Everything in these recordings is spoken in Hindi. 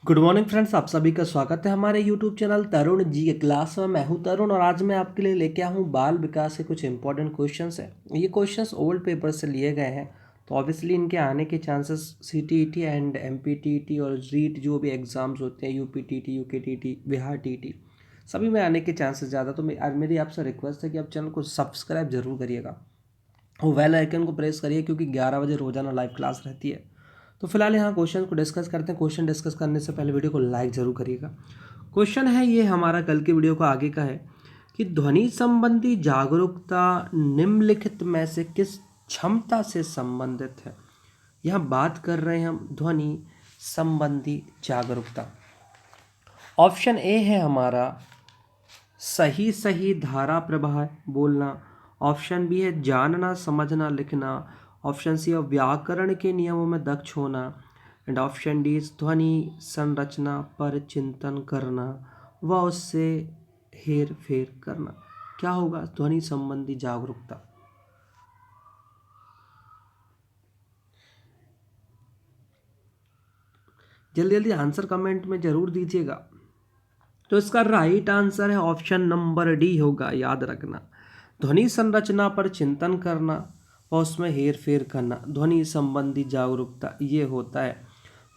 गुड मॉर्निंग फ्रेंड्स, आप सभी का स्वागत है हमारे यूट्यूब चैनल तरुण जी के क्लास में। मैं हूं तरुण और आज मैं आपके लिए लेके आया हूं बाल विकास के कुछ इंपॉर्टेंट क्वेश्चंस हैं। ये क्वेश्चंस ओल्ड पेपर से लिए गए हैं, तो ऑब्वियसली इनके आने के चांसेस सीटीईटी एंड एमपीटीईटी और रीट जो भी एग्जाम्स होते हैं यूपीटीटी, यूकेटीटी, बिहार टीटी, सभी में आने के चांसेस ज़्यादा। तो मेरी आपसे रिक्वेस्ट है कि आप चैनल को सब्सक्राइब जरूर करिएगा और बेल आइकन को प्रेस करिए, क्योंकि 11 बजे रोजाना लाइव क्लास रहती है। तो फिलहाल यहाँ क्वेश्चन को डिस्कस करते हैं। क्वेश्चन डिस्कस करने से पहले वीडियो को लाइक जरूर करिएगा। क्वेश्चन है, ये हमारा कल के वीडियो का आगे का है कि ध्वनि संबंधी जागरूकता निम्नलिखित में से किस क्षमता से संबंधित है। यहाँ बात कर रहे हैं हम ध्वनि संबंधी जागरूकता। ऑप्शन ए है हमारा सही सही धारा प्रवाह बोलना। ऑप्शन बी है जानना समझना लिखना। ऑप्शन सी है व्याकरण के नियमों में दक्ष होना। एंड ऑप्शन डी ध्वनि संरचना पर चिंतन करना व उससे हेर फेर करना। क्या होगा ध्वनि संबंधी जागरूकता? जल्दी जल्दी आंसर कमेंट में जरूर दीजिएगा। तो इसका राइट आंसर है ऑप्शन नंबर डी होगा, याद रखना। ध्वनि संरचना पर चिंतन करना और उसमें हेर फेर करना, ध्वनि संबंधी जागरूकता, ये होता है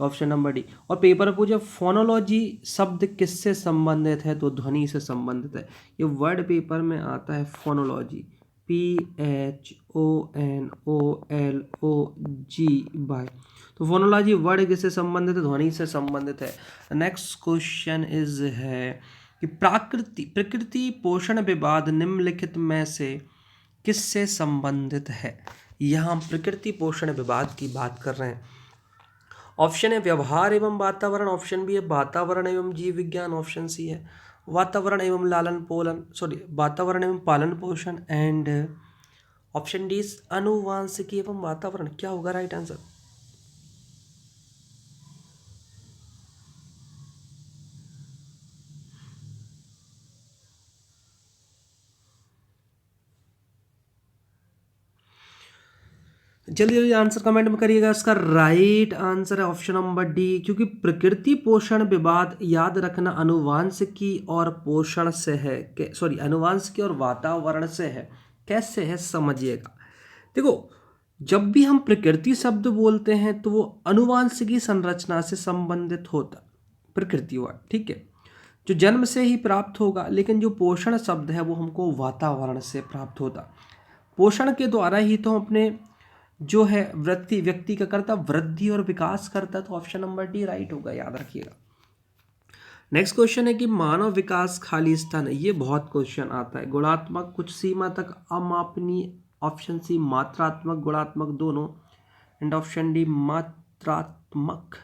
ऑप्शन नंबर डी। और पेपर पूछे फोनोलॉजी शब्द किससे संबंधित है, तो ध्वनि से संबंधित है। ये वर्ड पेपर में आता है फोनोलॉजी, PHONOLOGY। तो फोनोलॉजी वर्ड किससे संबंधित है, ध्वनि से संबंधित है। नेक्स्ट क्वेश्चन इज है कि प्रकृति पोषण विवाद निम्नलिखित में से किससे संबंधित है। यहाँ प्रकृति पोषण विवाद की बात कर रहे हैं। ऑप्शन है व्यवहार एवं वातावरण। ऑप्शन बी है वातावरण एवं जीव विज्ञान। ऑप्शन सी है वातावरण एवं वातावरण एवं पालन पोषण। एंड ऑप्शन डी अनुवांशिकी एवं वातावरण। क्या होगा राइट आंसर? जल्दी जल्दी आंसर कमेंट में करिएगा। इसका राइट आंसर है ऑप्शन नंबर डी, क्योंकि प्रकृति पोषण विवाद, याद रखना, अनुवांशिकी और पोषण से है, अनुवांशिकी और वातावरण से है। कैसे है समझिएगा। देखो, जब भी हम प्रकृति शब्द बोलते हैं तो वो अनुवांशिकी संरचना से संबंधित होता प्रकृति वर्ड, ठीक है, जो जन्म से ही प्राप्त होगा। लेकिन जो पोषण शब्द है वो हमको वातावरण से प्राप्त होता। पोषण के द्वारा ही तो हम अपने जो है व्यक्ति का करता वृद्धि और विकास करता। तो ऑप्शन नंबर डी राइट होगा, याद रखिएगा। नेक्स्ट क्वेश्चन है कि मानव विकास खाली स्थान है। ये बहुत क्वेश्चन आता है। गुणात्मक कुछ सीमा तक अमापनीय। ऑप्शन सी मात्रात्मक गुणात्मक दोनों। एंड ऑप्शन डी मात्रात्मक।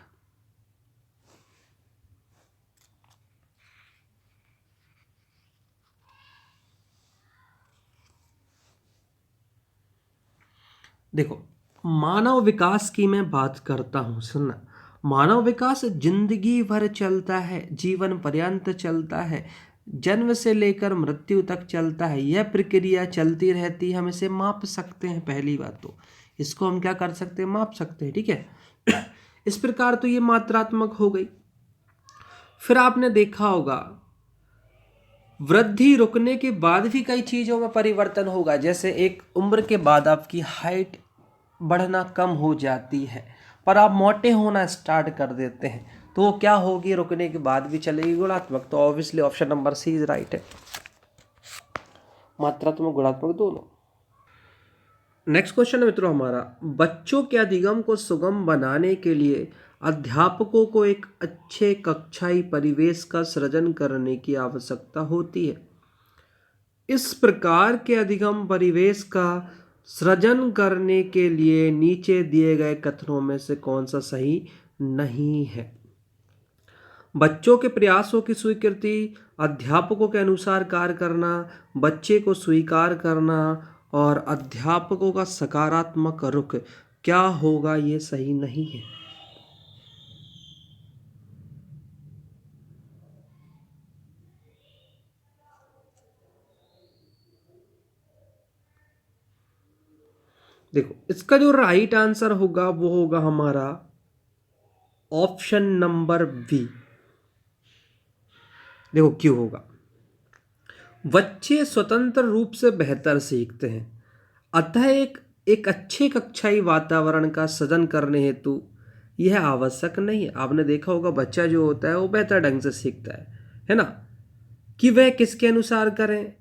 देखो, मानव विकास की मैं बात करता हूं, सुनना। मानव विकास जिंदगी भर चलता है, जीवन पर्यंत चलता है, जन्म से लेकर मृत्यु तक चलता है। यह प्रक्रिया चलती रहती है, हम इसे माप सकते हैं। पहली बात तो इसको हम क्या कर सकते हैं, माप सकते हैं, ठीक है। इस प्रकार तो ये मात्रात्मक हो गई। फिर आपने देखा होगा वृद्धि रुकने के बाद भी कई चीजों में परिवर्तन होगा। जैसे एक उम्र के बाद आपकी हाइट बढ़ना कम हो जाती है, पर आप मोटे होना स्टार्ट कर देते हैं, तो वो क्या होगी, रुकने के बाद भी चलेगी, गुणात्मक। तो obviously option number C is right है, मात्रात्मक गुणात्मक दोनों। नेक्स्ट क्वेश्चन है मित्रों हमारा, बच्चों के अधिगम को सुगम बनाने के लिए अध्यापकों को एक अच्छे कक्षाई परिवेश का सृजन करने की आवश्यकता होती है। इस प्रकार के अधिगम परिवेश का सृजन करने के लिए नीचे दिए गए कथनों में से कौन सा सही नहीं है। बच्चों के प्रयासों की स्वीकृति, अध्यापकों के अनुसार कार्य करना, बच्चे को स्वीकार करना और अध्यापकों का सकारात्मक रुख, क्या होगा ये सही नहीं है। देखो, इसका जो राइट आंसर होगा वो होगा हमारा ऑप्शन नंबर बी। देखो क्यों होगा। बच्चे स्वतंत्र रूप से बेहतर सीखते हैं, अतः एक एक अच्छे कक्षाई वातावरण का सृजन करने हेतु यह आवश्यक नहीं है। आपने देखा होगा बच्चा जो होता है वो बेहतर ढंग से सीखता है ना। कि वह किसके अनुसार करें,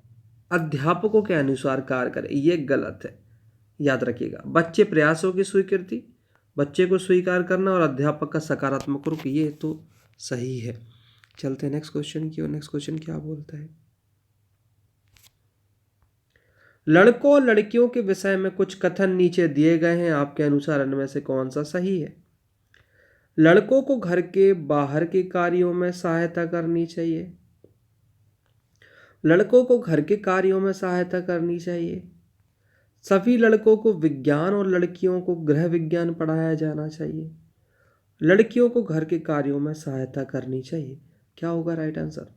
अध्यापकों के अनुसार कार्य करें, ये गलत है। याद रखिएगा, बच्चे प्रयासों की स्वीकृति, बच्चे को स्वीकार करना और अध्यापक का सकारात्मक रुख, ये तो सही है। चलते हैं नेक्स्ट क्वेश्चन की। और नेक्स्ट क्वेश्चन क्या बोलता है। लड़कों और लड़कियों के विषय में कुछ कथन नीचे दिए गए हैं, आपके अनुसार इनमें से कौन सा सही है। लड़कों को घर के बाहर के कार्यों में सहायता करनी चाहिए, लड़कों को घर के कार्यों में सहायता करनी चाहिए, सभी लड़कों को विज्ञान और लड़कियों को गृह विज्ञान पढ़ाया जाना चाहिए, लड़कियों को घर के कार्यों में सहायता करनी चाहिए। क्या होगा राइट आंसर।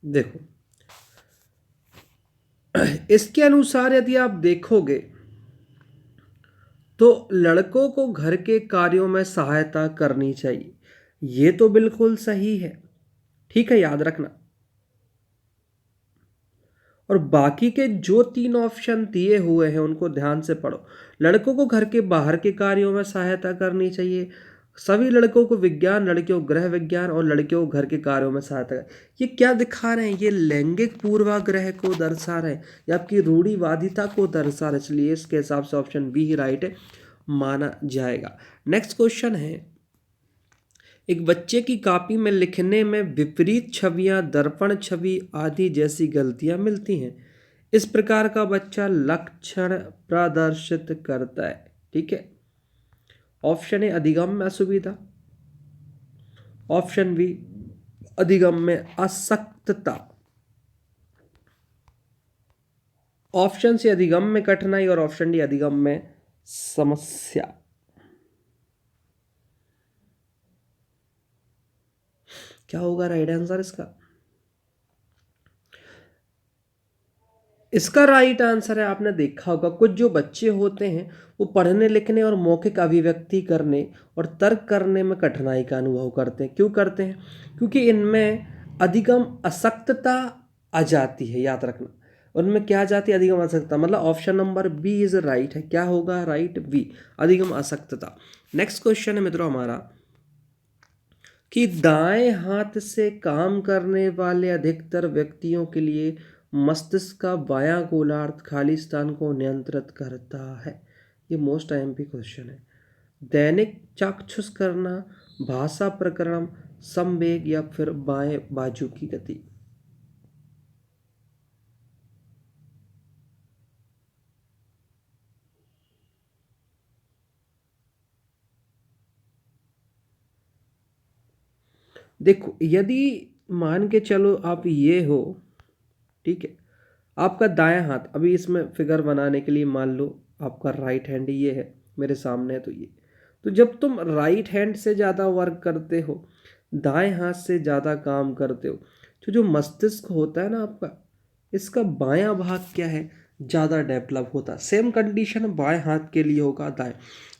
देखो इसके अनुसार यदि आप देखोगे तो लड़कों को घर के कार्यों में सहायता करनी चाहिए, ये तो बिल्कुल सही है। ठीक है, याद रखना। और बाकी के जो तीन ऑप्शन दिए हुए हैं उनको ध्यान से पढ़ो। लड़कों को घर के बाहर के कार्यों में सहायता करनी चाहिए, सभी लड़कों को विज्ञान, लड़कियों को गृह विज्ञान और लड़कियों को घर के कार्यों में सहायता ये क्या दिखा रहे हैं, ये लैंगिक पूर्वाग्रह को दर्शा रहे हैं, ये आपकी रूढ़िवादिता को दर्शा रहे हैं। इसलिए इसके हिसाब से ऑप्शन बी ही राइट है, माना जाएगा। नेक्स्ट क्वेश्चन है, एक बच्चे की कॉपी में लिखने में विपरीत छवियां, दर्पण छवि आदि जैसी गलतियां मिलती हैं। इस प्रकार का बच्चा लक्षण प्रदर्शित करता है। ठीक है, ऑप्शन ए अधिगम में असुविधा, ऑप्शन बी अधिगम में असक्तता, ऑप्शन सी अधिगम में कठिनाई और ऑप्शन डी अधिगम में समस्या। क्या होगा राइट आंसर इसका। इसका राइट आंसर है, आपने देखा होगा कुछ जो बच्चे होते हैं वो पढ़ने लिखने और मौखिक अभिव्यक्ति करने और तर्क करने में कठिनाई का अनुभव करते हैं। क्यों करते हैं, क्योंकि इनमें अधिगम असक्तता आ जाती है। याद रखना, उनमें क्या आ जाती है, अधिगम असक्तता। मतलब option number B is right है। क्या होगा राइट, बी अधिगम असक्तता। नेक्स्ट क्वेश्चन है मित्रों हमारा कि दाएं हाथ से काम करने वाले अधिकतर व्यक्तियों के लिए मस्तिष्क का बायां गोलार्ध खाली स्थान को नियंत्रित करता है। ये मोस्ट आईएमपी क्वेश्चन है। दैनिक चाक्षुष करना, भाषा प्रकरण, संवेग या फिर बाएं बाजू की गति। देखो यदि मान के चलो आप ये हो, ठीक है, आपका दायां हाथ, अभी इसमें फिगर बनाने के लिए मान लो आपका राइट हैंड ये है, मेरे सामने है, तो ये, तो जब तुम राइट हैंड से ज़्यादा वर्क करते हो, दाएं हाथ से ज़्यादा काम करते हो, तो जो मस्तिष्क होता है ना आपका, इसका बायां भाग क्या है, ज़्यादा डेवलप होता है। सेम कंडीशन बाएं हाथ के लिए होगा दाएं।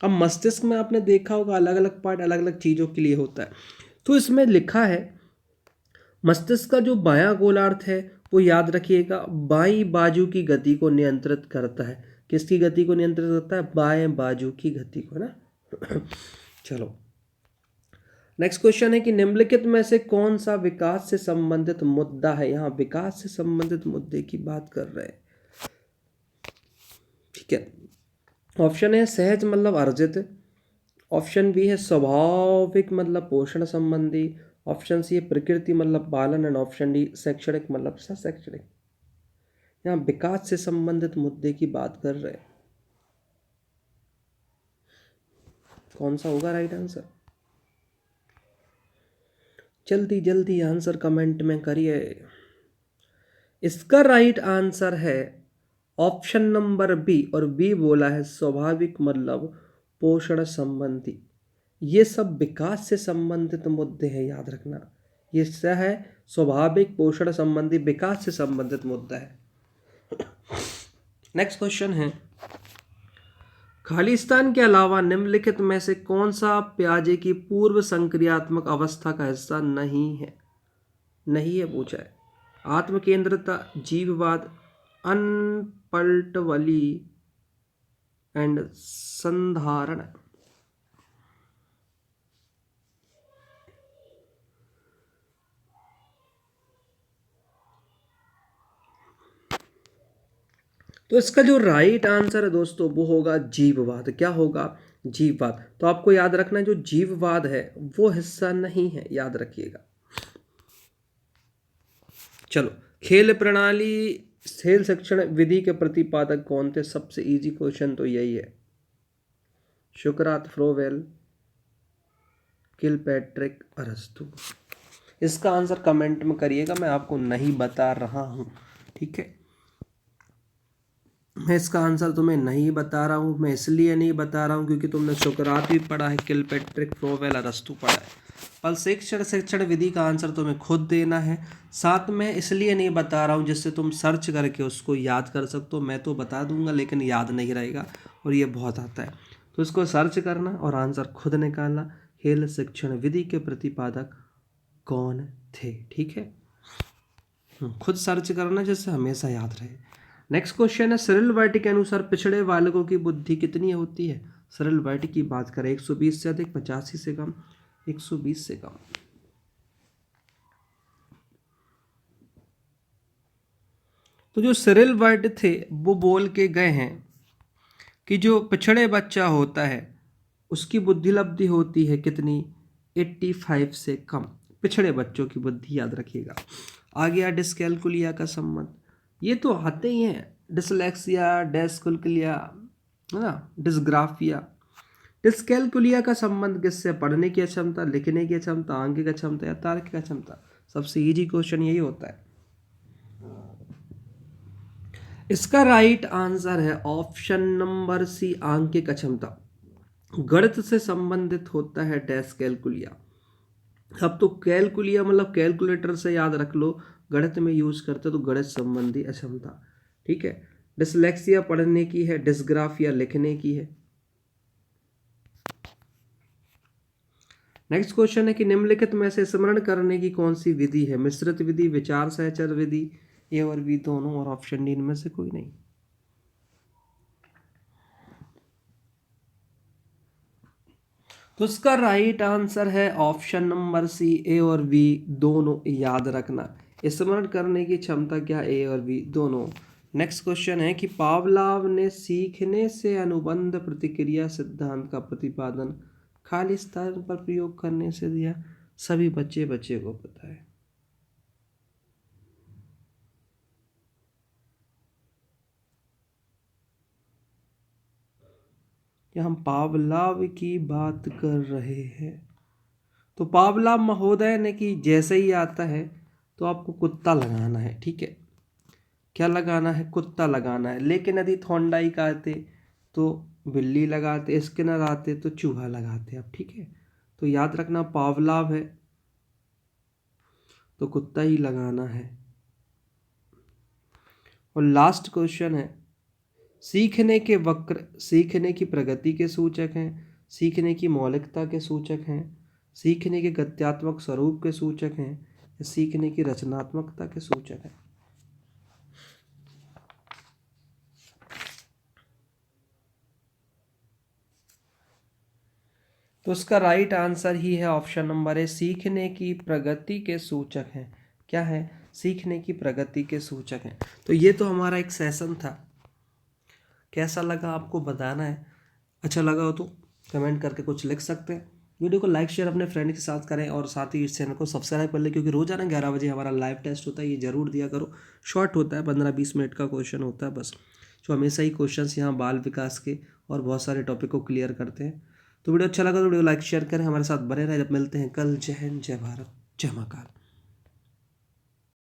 अब मस्तिष्क में आपने देखा होगा अलग अलग पार्ट अलग अलग चीज़ों के लिए होता है। तो इसमें लिखा है मस्तिष्क का जो बायां गोलार्ध है वो याद रखिएगा बाईं बाजू की गति को नियंत्रित करता है। किसकी गति को नियंत्रित करता है, बाएं बाजू की गति को ना। चलो नेक्स्ट क्वेश्चन है कि निम्नलिखित में से कौन सा विकास से संबंधित मुद्दा है। यहाँ विकास से संबंधित मुद्दे की बात कर रहे हैं। ठीक है, ऑप्शन है सहज मतलब अर्जित, ऑप्शन बी है स्वाभाविक मतलब पोषण संबंधी, ऑप्शन सी है प्रकृति मतलब पालन एंड ऑप्शन डी शैक्षणिक मतलब सशैक्षणिक। यहाँ विकास से संबंधित मुद्दे की बात कर रहे हैं। कौन सा होगा राइट आंसर? जल्दी जल्दी आंसर कमेंट में करिए। इसका राइट आंसर है ऑप्शन नंबर बी, और बी बोला है स्वाभाविक मतलब पोषण संबंधी। ये सब विकास से संबंधित मुद्दे हैं, याद रखना। ये क्या है? स्वाभाविक पोषण संबंधी विकास से संबंधित मुद्दा है। नेक्स्ट क्वेश्चन है, खालिस्तान के अलावा निम्नलिखित में से कौन सा प्याजे की पूर्व संक्रियात्मक अवस्था का हिस्सा नहीं है? नहीं है पूछा है। आत्मकेंद्रता, जीववाद, अनपलटवली एंड संधारण। तो इसका जो राइट आंसर है दोस्तों वो होगा जीववाद। क्या होगा? जीववाद। तो आपको याद रखना है जो जीववाद है वो हिस्सा नहीं है, याद रखिएगा। चलो, खेल प्रणाली खेल शिक्षण विधि के प्रतिपादक कौन थे? सबसे इजी क्वेश्चन तो यही है, सुकरात, फ्रोवेल, किलपैट्रिक, अरस्तु। इसका आंसर कमेंट में करिएगा, मैं आपको नहीं बता रहा हूं, ठीक है। मैं इसका आंसर तुम्हें नहीं बता रहा हूँ। मैं इसलिए नहीं बता रहा हूँ क्योंकि तुमने सुकरात भी पढ़ा है, किलपैट्रिक, फ्रोवेल, अरस्तु पढ़ा है। पर शिक्षण विधि का आंसर तुम्हें खुद देना है। साथ में इसलिए नहीं बता रहा हूँ जिससे तुम सर्च करके उसको याद कर सकते हो। मैं तो बता दूंगा लेकिन याद नहीं रहेगा, और ये बहुत आता है। तो इसको सर्च करना और आंसर खुद निकालना। खेल शिक्षण विधि के प्रतिपादक कौन थे? ठीक है, खुद सर्च करना जिससे हमेशा याद रहे। नेक्स्ट क्वेश्चन है, सरल वर्टी के अनुसार पिछड़े बालकों की बुद्धि कितनी होती है? सरल वर्टी की बात करें 120 से अधिक, 85 से कम, 120 से कम। तो जो सरल वर्ट थे वो बोल के गए हैं कि जो पिछड़े बच्चा होता है उसकी बुद्धि लब्धि होती है कितनी? 85 से कम। पिछड़े बच्चों की बुद्धि, याद रखिएगा। आ गया डिस्कैलकुलिया का संबंध, ये तो आते ही हैं, डिसलेक्सिया, डेस्कुलकुलिया, है ना, डिसग्राफिया। डिस्कैलकुलिया का संबंध किससे? पढ़ने की अक्षमता, लिखने की अक्षमता, आंकिक अक्षमता या तार्किक अक्षमता। सबसे इजी क्वेश्चन यही होता है। इसका राइट आंसर है ऑप्शन नंबर सी, आंकिक अक्षमता। गणित से संबंधित होता है डिस्कैलकुलिया। अब तो कैलकुलिया मतलब कैलकुलेटर से याद रख लो, गणित में यूज करते तो गणित संबंधी अक्षमता, ठीक है। डिसलेक्सिया पढ़ने की है, डिस्ग्राफिया लिखने की है। नेक्स्ट क्वेश्चन है कि निम्नलिखित में से स्मरण करने की कौन सी विधि है? मिश्रित विधि, विचार सहचर विधि, ए और बी दोनों, और ऑप्शन डी इनमें से कोई नहीं। तो इसका राइट आंसर है ऑप्शन नंबर सी, ए और बी दोनों, याद रखना। स्मरण करने की क्षमता क्या? ए और बी दोनों। नेक्स्ट क्वेश्चन है कि पावलाव ने सीखने से अनुबंध प्रतिक्रिया सिद्धांत का प्रतिपादन खालिस्तान पर प्रयोग करने से दिया। सभी बच्चे को पता है। हम पावलाव की बात कर रहे हैं। तो पावलाव महोदय ने कि जैसे ही आता है तो आपको कुत्ता लगाना है, ठीक है। क्या लगाना है? कुत्ता लगाना है। लेकिन यदि थॉर्नडाइक आते तो बिल्ली लगाते, स्किनर आते तो चूहा लगाते। अब ठीक है, तो याद रखना पावलाव है तो कुत्ता ही लगाना है। और लास्ट क्वेश्चन है, सीखने के वक्र सीखने की प्रगति के सूचक हैं, सीखने की मौलिकता के सूचक हैं, सीखने के गत्यात्मक स्वरूप के सूचक हैं, या सीखने की रचनात्मकता के सूचक हैं। तो उसका राइट आंसर ही है ऑप्शन नंबर ए, सीखने की प्रगति के सूचक हैं। क्या है? सीखने की प्रगति के सूचक हैं। तो ये तो हमारा एक सेशन था। कैसा लगा आपको बताना है। अच्छा लगा हो तो कमेंट करके कुछ लिख सकते हैं। वीडियो को लाइक शेयर अपने फ्रेंड के साथ करें, और साथ ही इस चैनल को सब्सक्राइब कर लें, क्योंकि रोजाना 11 बजे हमारा लाइव टेस्ट होता है। ये जरूर दिया करो। शॉर्ट होता है, 15-20 मिनट का क्वेश्चन होता है बस, जो हमेशा ही क्वेश्चंस यहाँ बाल विकास के और बहुत सारे टॉपिक को क्लियर करते हैं। तो वीडियो अच्छा लगा तो वीडियो लाइक शेयर करें, हमारे साथ बने रहें। जब मिलते हैं कल, जय हिंद, जय भारत, जय महाकाल।